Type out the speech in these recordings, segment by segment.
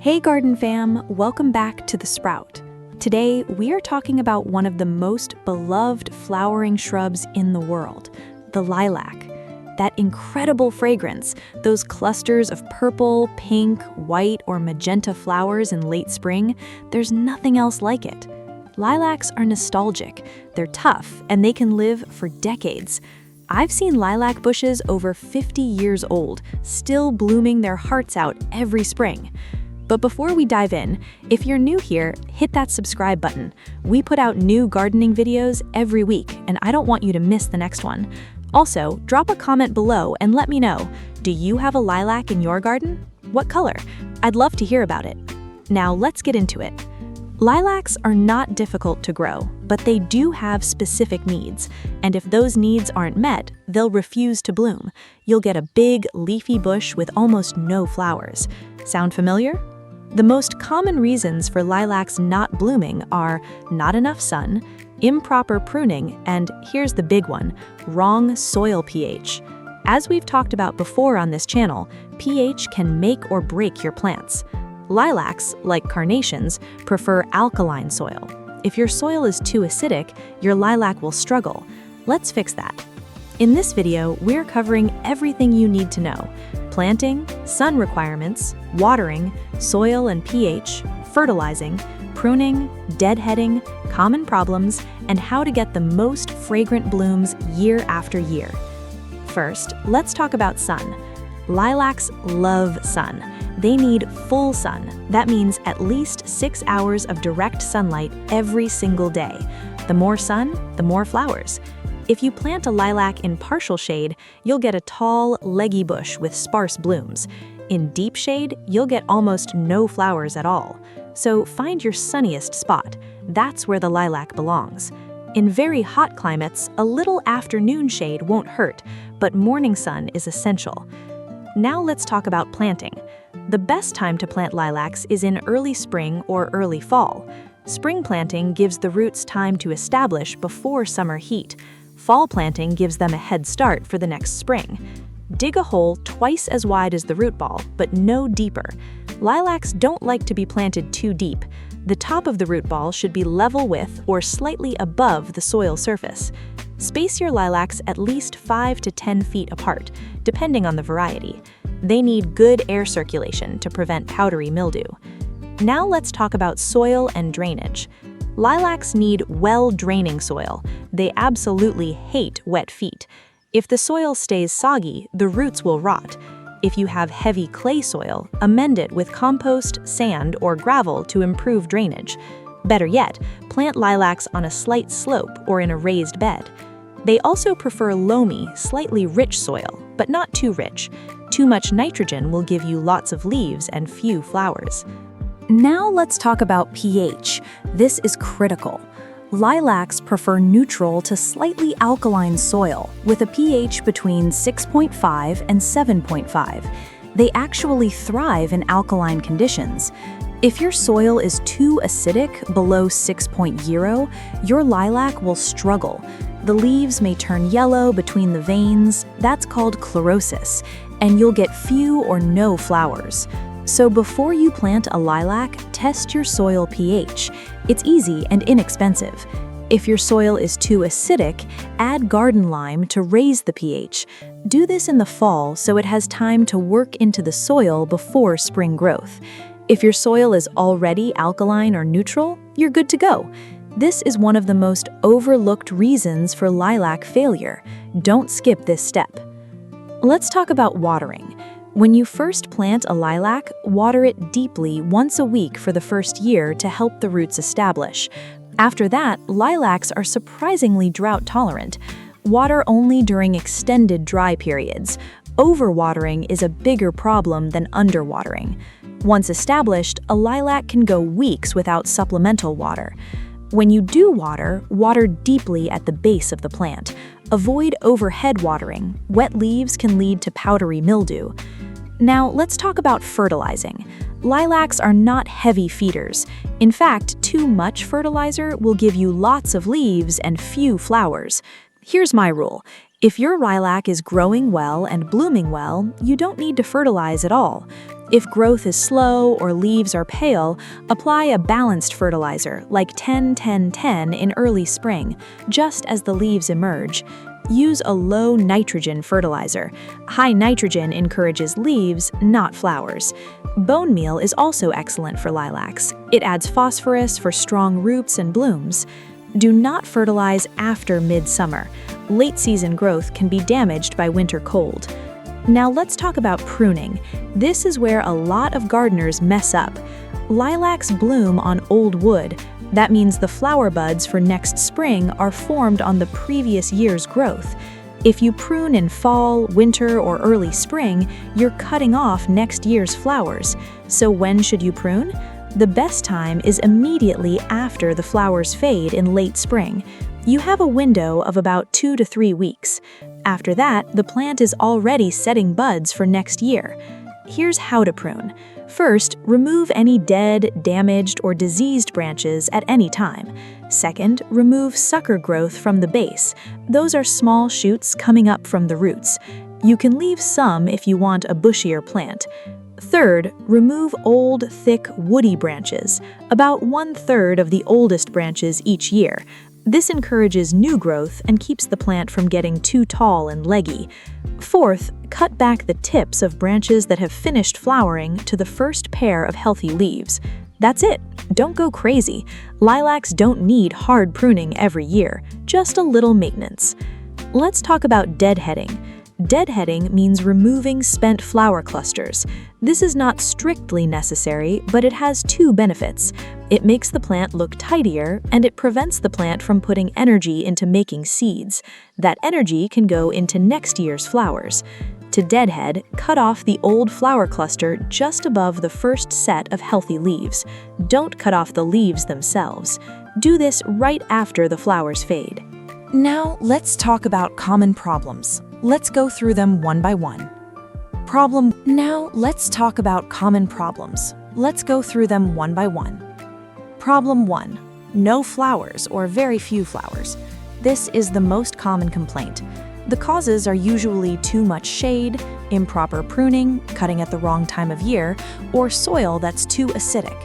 Hey Garden Fam, welcome back to The Sprout. Today, we are talking about one of the most beloved flowering shrubs in the world, the lilac. That incredible fragrance, those clusters of purple, pink, white, or magenta flowers in late spring, there's nothing else like it. Lilacs are nostalgic, they're tough, and they can live for decades. I've seen lilac bushes over 50 years old, still blooming their hearts out every spring. But before we dive in, if you're new here, hit that subscribe button. We put out new gardening videos every week, and I don't want you to miss the next one. Also, drop a comment below and let me know, do you have a lilac in your garden? What color? I'd love to hear about it. Now let's get into it. Lilacs are not difficult to grow, but they do have specific needs, and if those needs aren't met, they'll refuse to bloom. You'll get a big, leafy bush with almost no flowers. Sound familiar? The most common reasons for lilacs not blooming are not enough sun, improper pruning, and here's the big one, wrong soil pH. As we've talked about before on this channel, pH can make or break your plants. Lilacs, like carnations, prefer alkaline soil. If your soil is too acidic, your lilac will struggle. Let's fix that. In this video, we're covering everything you need to know: planting, sun requirements, watering, soil and pH, fertilizing, pruning, deadheading, common problems, and how to get the most fragrant blooms year after year. First, let's talk about sun. Lilacs love sun. They need full sun. That means at least 6 hours of direct sunlight every single day. The more sun, the more flowers. If you plant a lilac in partial shade, you'll get a tall, leggy bush with sparse blooms. In deep shade, you'll get almost no flowers at all. So find your sunniest spot. That's where the lilac belongs. In very hot climates, a little afternoon shade won't hurt, but morning sun is essential. Now let's talk about planting. The best time to plant lilacs is in early spring or early fall. Spring planting gives the roots time to establish before summer heat. Fall planting gives them a head start for the next spring. Dig a hole twice as wide as the root ball, but no deeper. Lilacs don't like to be planted too deep. The top of the root ball should be level with or slightly above the soil surface. Space your lilacs at least 5 to 10 feet apart, depending on the variety. They need good air circulation to prevent powdery mildew. Now let's talk about soil and drainage. Lilacs need well-draining soil. They absolutely hate wet feet. If the soil stays soggy, the roots will rot. If you have heavy clay soil, amend it with compost, sand, or gravel to improve drainage. Better yet, plant lilacs on a slight slope or in a raised bed. They also prefer loamy, slightly rich soil, but not too rich. Too much nitrogen will give you lots of leaves and few flowers. Now let's talk about pH. This is critical. Lilacs prefer neutral to slightly alkaline soil with a pH between 6.5 and 7.5. They actually thrive in alkaline conditions. If your soil is too acidic, below 6.0, your lilac will struggle. The leaves may turn yellow between the veins, that's called chlorosis, and you'll get few or no flowers. So before you plant a lilac, test your soil pH. It's easy and inexpensive. If your soil is too acidic, add garden lime to raise the pH. Do this in the fall so it has time to work into the soil before spring growth. If your soil is already alkaline or neutral, you're good to go. This is one of the most overlooked reasons for lilac failure. Don't skip this step. Let's talk about watering. When you first plant a lilac, water it deeply once a week for the first year to help the roots establish. After that, lilacs are surprisingly drought tolerant. Water only during extended dry periods. Overwatering is a bigger problem than underwatering. Once established, a lilac can go weeks without supplemental water. When you do water, water deeply at the base of the plant. Avoid overhead watering. Wet leaves can lead to powdery mildew. Now, let's talk about fertilizing. Lilacs are not heavy feeders. In fact, too much fertilizer will give you lots of leaves and few flowers. Here's my rule. If your lilac is growing well and blooming well, you don't need to fertilize at all. If growth is slow or leaves are pale, apply a balanced fertilizer like 10-10-10 in early spring, just as the leaves emerge. Use a low nitrogen fertilizer. High nitrogen encourages leaves, not flowers. Bone meal is also excellent for lilacs. It adds phosphorus for strong roots and blooms. Do not fertilize after midsummer. Late-season growth can be damaged by winter cold. Now let's talk about pruning. This is where a lot of gardeners mess up. Lilacs bloom on old wood. That means the flower buds for next spring are formed on the previous year's growth. If you prune in fall, winter, or early spring, you're cutting off next year's flowers. So when should you prune? The best time is immediately after the flowers fade in late spring. You have a window of about 2 to 3 weeks. After that, the plant is already setting buds for next year. Here's how to prune. First, remove any dead, damaged, or diseased branches at any time. Second, remove sucker growth from the base. Those are small shoots coming up from the roots. You can leave some if you want a bushier plant. Third, remove old, thick, woody branches, about 1/3 of the oldest branches each year. This encourages new growth and keeps the plant from getting too tall and leggy. Fourth, cut back the tips of branches that have finished flowering to the first pair of healthy leaves. That's it. Don't go crazy. Lilacs don't need hard pruning every year, just a little maintenance. Let's talk about deadheading. Deadheading means removing spent flower clusters. This is not strictly necessary, but it has two benefits. It makes the plant look tidier, and it prevents the plant from putting energy into making seeds. That energy can go into next year's flowers. To deadhead, cut off the old flower cluster just above the first set of healthy leaves. Don't cut off the leaves themselves. Do this right after the flowers fade. Now, let's talk about common problems. Let's go through them one by one. Now, let's talk about common problems. Let's go through them one by one. Problem 1. No flowers or very few flowers. This is the most common complaint. The causes are usually too much shade, improper pruning, cutting at the wrong time of year, or soil that's too acidic.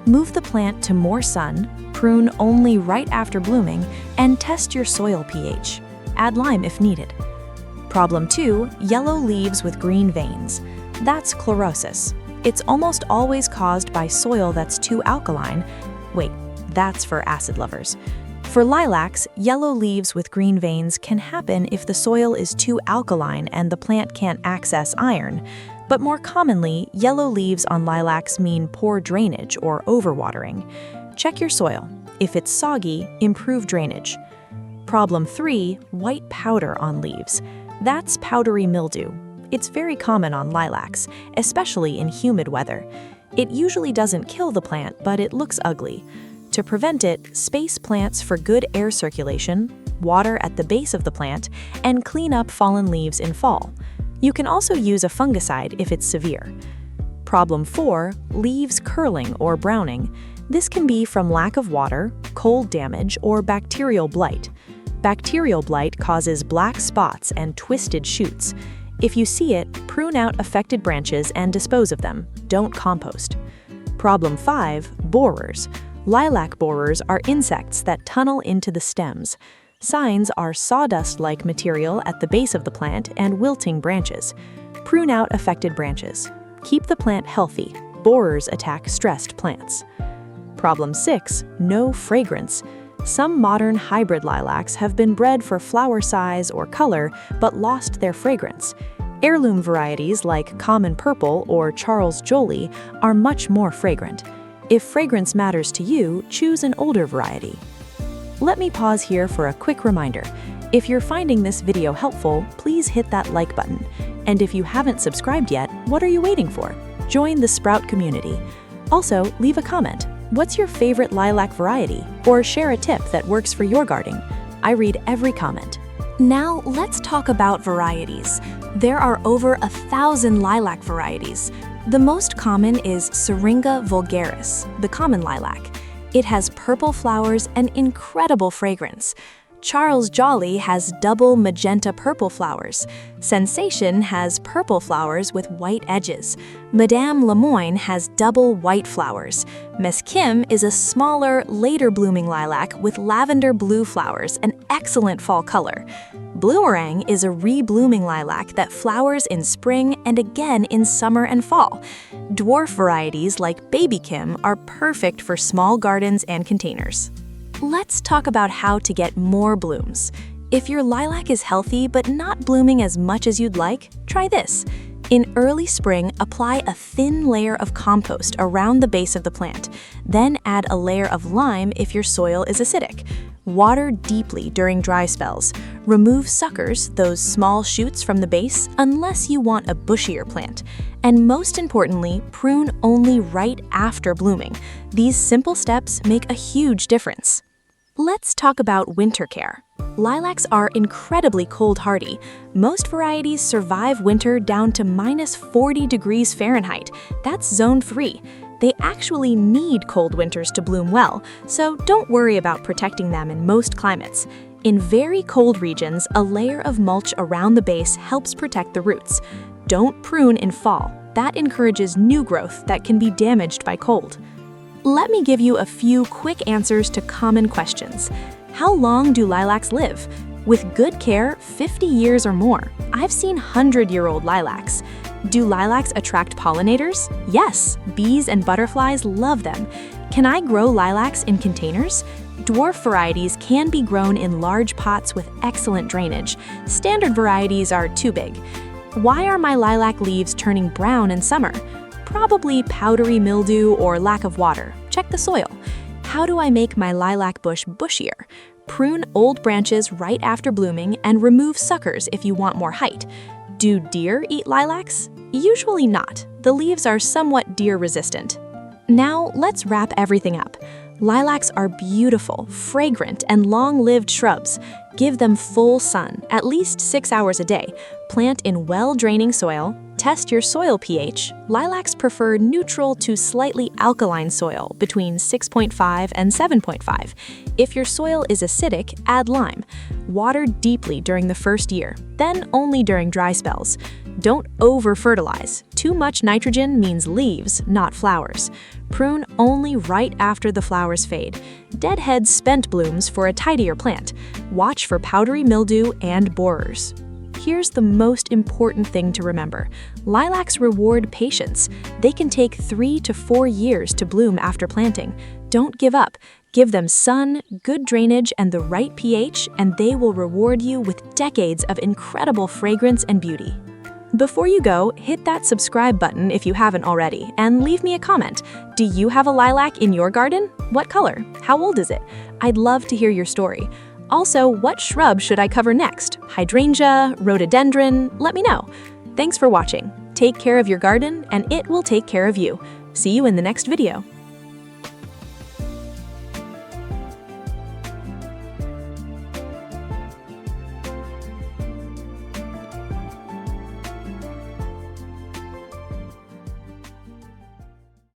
Move the plant to more sun, prune only right after blooming, and test your soil pH. Add lime if needed. Problem 2, yellow leaves with green veins. That's chlorosis. It's almost always caused by soil that's too alkaline. Wait, that's for acid lovers. For lilacs, yellow leaves with green veins can happen if the soil is too alkaline and the plant can't access iron. But more commonly, yellow leaves on lilacs mean poor drainage or overwatering. Check your soil. If it's soggy, improve drainage. Problem 3, white powder on leaves. That's powdery mildew. It's very common on lilacs, especially in humid weather. It usually doesn't kill the plant, but it looks ugly. To prevent it, space plants for good air circulation, water at the base of the plant, and clean up fallen leaves in fall. You can also use a fungicide if it's severe. Problem 4, leaves curling or browning. This can be from lack of water, cold damage, or bacterial blight. Bacterial blight causes black spots and twisted shoots. If you see it, prune out affected branches and dispose of them. Don't compost. Problem 5, borers. Lilac borers are insects that tunnel into the stems. Signs are sawdust-like material at the base of the plant and wilting branches. Prune out affected branches. Keep the plant healthy. Borers attack stressed plants. Problem 6, no fragrance. Some modern hybrid lilacs have been bred for flower size or color, but lost their fragrance. Heirloom varieties like Common Purple or Charles Joly are much more fragrant. If fragrance matters to you, choose an older variety. Let me pause here for a quick reminder. If you're finding this video helpful, please hit that like button. And if you haven't subscribed yet, what are you waiting for? Join the Sprout community. Also, leave a comment. What's your favorite lilac variety? Or share a tip that works for your gardening. I read every comment. Now, let's talk about varieties. There are over 1,000 lilac varieties. The most common is Syringa vulgaris, the common lilac. It has purple flowers and incredible fragrance. Charles Jolly has double magenta purple flowers. Sensation has purple flowers with white edges. Madame Lemoyne has double white flowers. Miss Kim is a smaller, later blooming lilac with lavender blue flowers, an excellent fall color. Bloomerang is a re-blooming lilac that flowers in spring and again in summer and fall. Dwarf varieties like Baby Kim are perfect for small gardens and containers. Let's talk about how to get more blooms. If your lilac is healthy but not blooming as much as you'd like, try this. In early spring, apply a thin layer of compost around the base of the plant. Then add a layer of lime if your soil is acidic. Water deeply during dry spells. Remove suckers, those small shoots from the base, unless you want a bushier plant. And most importantly, prune only right after blooming. These simple steps make a huge difference. Let's talk about winter care. Lilacs are incredibly cold hardy. Most varieties survive winter down to -40 degrees Fahrenheit. That's zone 3. They actually need cold winters to bloom well, so don't worry about protecting them in most climates. In very cold regions, a layer of mulch around the base helps protect the roots. Don't prune in fall. That encourages new growth that can be damaged by cold. Let me give you a few quick answers to common questions. How long do lilacs live? With good care, 50 years or more. I've seen 100-year-old lilacs. Do lilacs attract pollinators? Yes, bees and butterflies love them. Can I grow lilacs in containers? Dwarf varieties can be grown in large pots with excellent drainage. Standard varieties are too big. Why are my lilac leaves turning brown in summer? Probably powdery mildew or lack of water. Check the soil. How do I make my lilac bush bushier? Prune old branches right after blooming and remove suckers if you want more height. Do deer eat lilacs? Usually not. The leaves are somewhat deer resistant. Now let's wrap everything up. Lilacs are beautiful, fragrant, and long-lived shrubs. Give them full sun, at least 6 hours a day. Plant in well-draining soil. Test your soil pH. Lilacs prefer neutral to slightly alkaline soil between 6.5 and 7.5. If your soil is acidic, add lime. Water deeply during the first year, then only during dry spells. Don't over-fertilize. Too much nitrogen means leaves, not flowers. Prune only right after the flowers fade. Deadhead spent blooms for a tidier plant. Watch for powdery mildew and borers. Here's the most important thing to remember. Lilacs reward patience. They can take 3 to 4 years to bloom after planting. Don't give up. Give them sun, good drainage, and the right pH, and they will reward you with decades of incredible fragrance and beauty. Before you go, hit that subscribe button if you haven't already, and leave me a comment. Do you have a lilac in your garden? What color? How old is it? I'd love to hear your story. Also, what shrub should I cover next? Hydrangea, rhododendron? Let me know. Thanks for watching. Take care of your garden, and it will take care of you. See you in the next video.